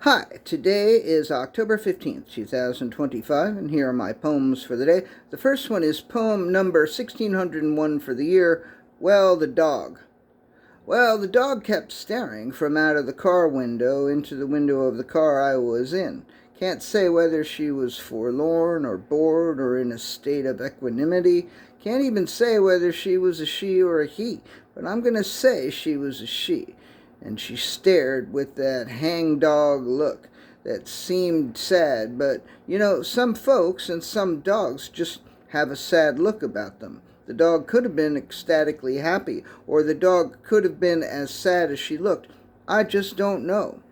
Hi, today is October 15th, 2025, and here are my poems for the day. The first one is poem number 1601 for the year, Well, the Dog. Well, the dog kept staring from out of the car window into the window of the car I was in. Can't say whether she was forlorn or bored or in a state of equanimity. Can't even say whether she was a she or a he, but I'm going to say she was a she. And she stared with that hangdog look that seemed sad, but some folks and some dogs just have a sad look about them. The dog could have been ecstatically happy, or the dog could have been as sad as she looked. I just don't know.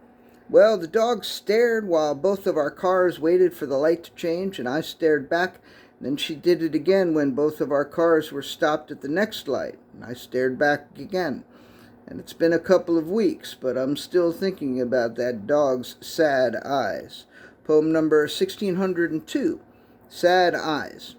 Well, the dog stared while both of our cars waited for the light to change, and I stared back. Then she did it again when both of our cars were stopped at the next light, and I stared back again. And it's been a couple of weeks, but I'm still thinking about that dog's sad eyes. Poem number 1602, Sad Eyes.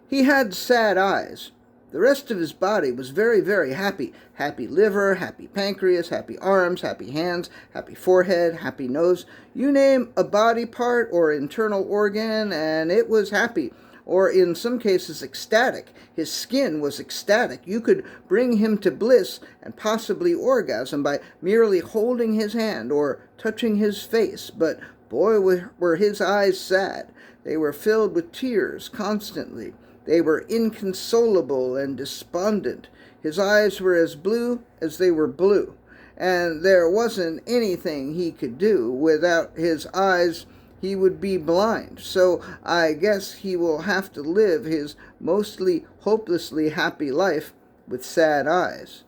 He had sad eyes. The rest of his body was very, very happy. Happy liver, happy pancreas, happy arms, happy hands, happy forehead, happy nose. You name a body part or internal organ, and it was happy. Or in some cases ecstatic. His skin was ecstatic. You could bring him to bliss and possibly orgasm by merely holding his hand or touching his face. But boy, were his eyes sad. They were filled with tears constantly. They were inconsolable and despondent. His eyes were as blue as they were blue. And there wasn't anything he could do. Without his eyes, he would be blind. So I guess he will have to live his mostly hopelessly happy life with sad eyes.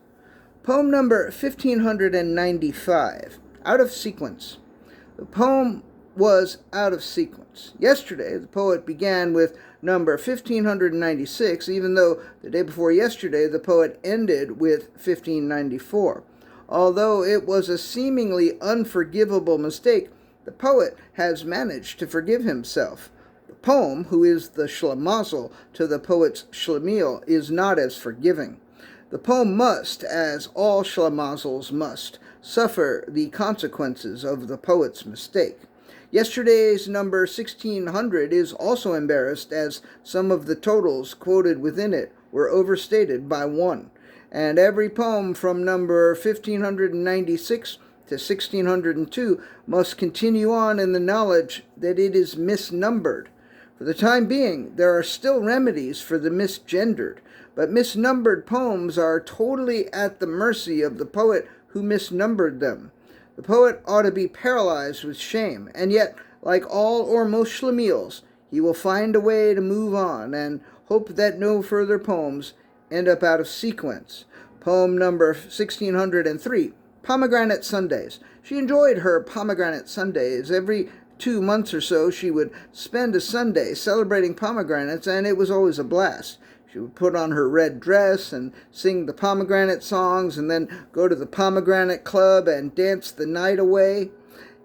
Poem number 1595, Out of Sequence. The poem was out of sequence. Yesterday, the poet began with number 1596, even though the day before yesterday, the poet ended with 1594. Although it was a seemingly unforgivable mistake, the poet has managed to forgive himself. The poem, who is the schlemazel to the poet's schlemiel, is not as forgiving. The poem must, as all schlemazels must, suffer the consequences of the poet's mistake. Yesterday's number 1600 is also embarrassed, as some of the totals quoted within it were overstated by one. And every poem from number 1596 to 1602 must continue on in the knowledge that it is misnumbered. For the time being, there are still remedies for the misgendered, but misnumbered poems are totally at the mercy of the poet who misnumbered them. The poet ought to be paralyzed with shame, and yet, like all or most schlemiels, he will find a way to move on and hope that no further poems end up out of sequence. Poem number 1603, Pomegranate Sundays. She enjoyed her pomegranate Sundays. Every 2 months or so she would spend a Sunday celebrating pomegranates, and it was always a blast. She would put on her red dress and sing the pomegranate songs and then go to the pomegranate club and dance the night away.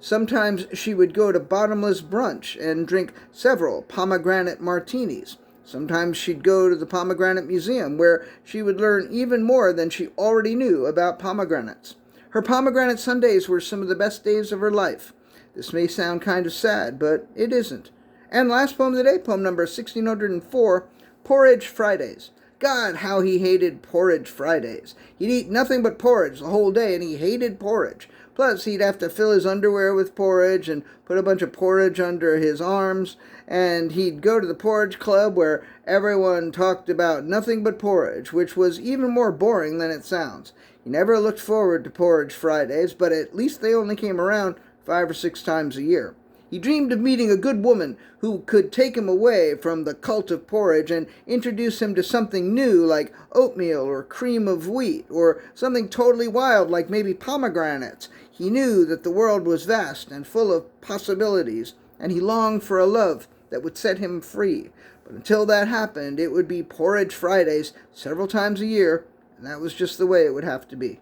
Sometimes she would go to bottomless brunch and drink several pomegranate martinis. Sometimes she'd go to the pomegranate museum, where she would learn even more than she already knew about pomegranates. Her pomegranate Sundays were some of the best days of her life. This may sound kind of sad, but it isn't. And last poem of the day, poem number 1604, Porridge Fridays. God, how he hated porridge Fridays. He'd eat nothing but porridge the whole day, and he hated porridge. Plus, he'd have to fill his underwear with porridge and put a bunch of porridge under his arms, and he'd go to the porridge club where everyone talked about nothing but porridge, which was even more boring than it sounds. He never looked forward to Porridge Fridays, but at least they only came around 5 or 6 times a year. He dreamed of meeting a good woman who could take him away from the cult of porridge and introduce him to something new like oatmeal or cream of wheat, or something totally wild like maybe pomegranates. He knew that the world was vast and full of possibilities, and he longed for a love that would set him free. But until that happened, it would be Porridge Fridays several times a year, and that was just the way it would have to be.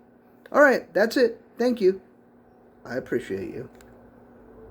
All right, that's it. Thank you. I appreciate you.